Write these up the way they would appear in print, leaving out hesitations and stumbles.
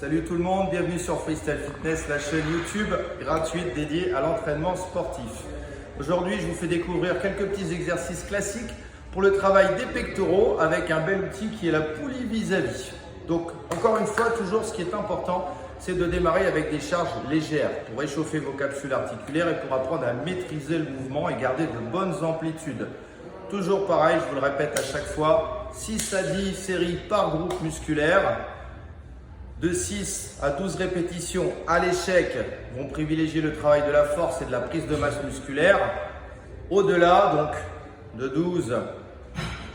Salut tout le monde, bienvenue sur Freestyle Fitness, la chaîne YouTube gratuite dédiée à l'entraînement sportif. Aujourd'hui, je vous fais découvrir quelques petits exercices classiques pour le travail des pectoraux avec un bel outil qui est la poulie vis-à-vis. Donc, encore une fois, toujours ce qui est important, c'est de démarrer avec des charges légères pour réchauffer vos capsules articulaires et pour apprendre à maîtriser le mouvement et garder de bonnes amplitudes. Toujours pareil, je vous le répète à chaque fois, 6 à 10 séries par groupe musculaire. De 6 à 12 répétitions à l'échec vont privilégier le travail de la force et de la prise de masse musculaire. Au-delà, donc de 12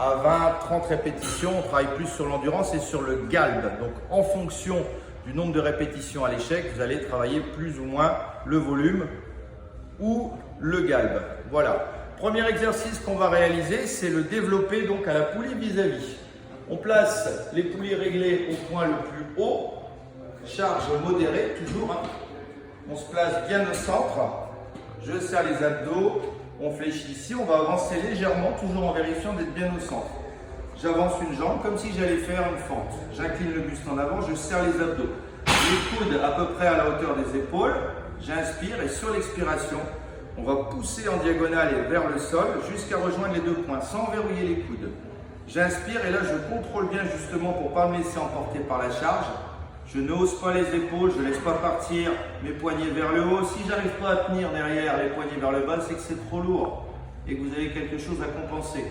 à 20, 30 répétitions, on travaille plus sur l'endurance et sur le galbe. Donc en fonction du nombre de répétitions à l'échec, vous allez travailler plus ou moins le volume ou le galbe. Voilà. Premier exercice qu'on va réaliser, c'est le développé donc à la poulie vis-à-vis. On place les poulies réglées au point le plus haut, charge modérée toujours. On se place bien au centre, je serre les abdos, on fléchit ici, on va avancer légèrement, toujours en vérifiant d'être bien au centre. J'avance une jambe comme si j'allais faire une fente. J'incline le buste en avant, je serre les abdos. Les coudes à peu près à la hauteur des épaules, j'inspire et sur l'expiration, on va pousser en diagonale et vers le sol jusqu'à rejoindre les deux points sans verrouiller les coudes. J'inspire et là je contrôle bien justement pour ne pas me laisser emporter par la charge. Je ne hausse pas les épaules, je ne laisse pas partir mes poignets vers le haut. Si je n'arrive pas à tenir derrière les poignets vers le bas, c'est que c'est trop lourd et que vous avez quelque chose à compenser.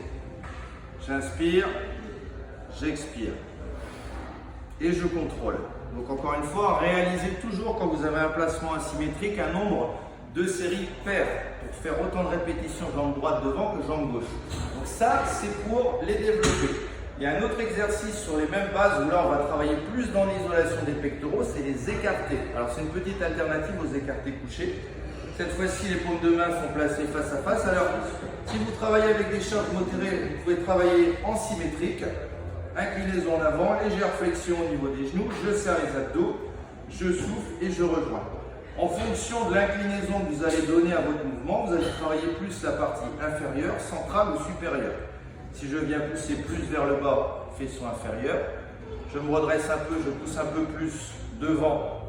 J'inspire, j'expire et je contrôle. Donc encore une fois, réalisez toujours quand vous avez un placement asymétrique un nombre de séries paires pour faire autant de répétitions jambe droite devant que jambe gauche. Donc ça, c'est pour les développer. Il y a un autre exercice sur les mêmes bases où là, on va travailler plus dans l'isolation des pectoraux, c'est les écartés. Alors c'est une petite alternative aux écartés couchés. Cette fois-ci, les paumes de main sont placées face à face. Alors, si vous travaillez avec des charges modérées, vous pouvez travailler en symétrique. Inclinaison en avant, légère flexion au niveau des genoux. Je serre les abdos, je souffle et je rejoins. En fonction de l'inclinaison que vous allez donner à votre mouvement, vous allez travailler plus la partie inférieure, centrale ou supérieure. Si je viens pousser plus vers le bas, faisceau inférieur. Je me redresse un peu, je pousse un peu plus devant,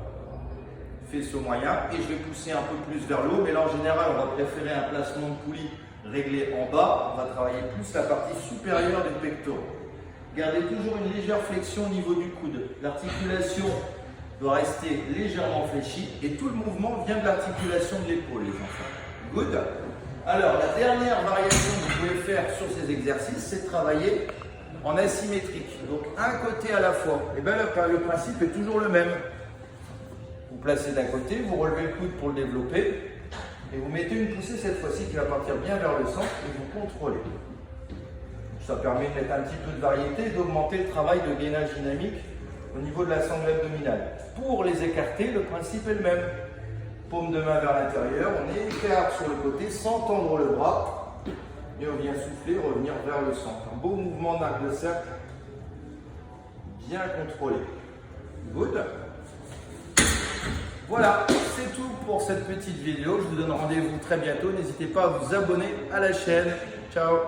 faisceau moyen. Et je vais pousser un peu plus vers le haut. Mais là, en général, on va préférer un placement de poulie réglé en bas. On va travailler plus la partie supérieure des pectoraux. Gardez toujours une légère flexion au niveau du coude. L'articulation doit rester légèrement fléchie et tout le mouvement vient de l'articulation de l'épaule, les enfants. Good. Alors, la dernière variation que vous pouvez faire sur ces exercices, c'est de travailler en asymétrique. Donc, un côté à la fois. Et bien, le principe est toujours le même. Vous placez d'un côté, vous relevez le coude pour le développer et vous mettez une poussée cette fois-ci qui va partir bien vers le centre et vous contrôlez. Ça permet de mettre un petit peu de variété et d'augmenter le travail de gainage dynamique au niveau de la sangle abdominale. Pour les écarter, le principe est le même. Paume de main vers l'intérieur, on écarte sur le côté sans tendre le bras. Et on vient souffler, revenir vers le centre. Un beau mouvement d'arc de cercle, bien contrôlé. Good. Voilà, c'est tout pour cette petite vidéo. Je vous donne rendez-vous très bientôt. N'hésitez pas à vous abonner à la chaîne. Ciao.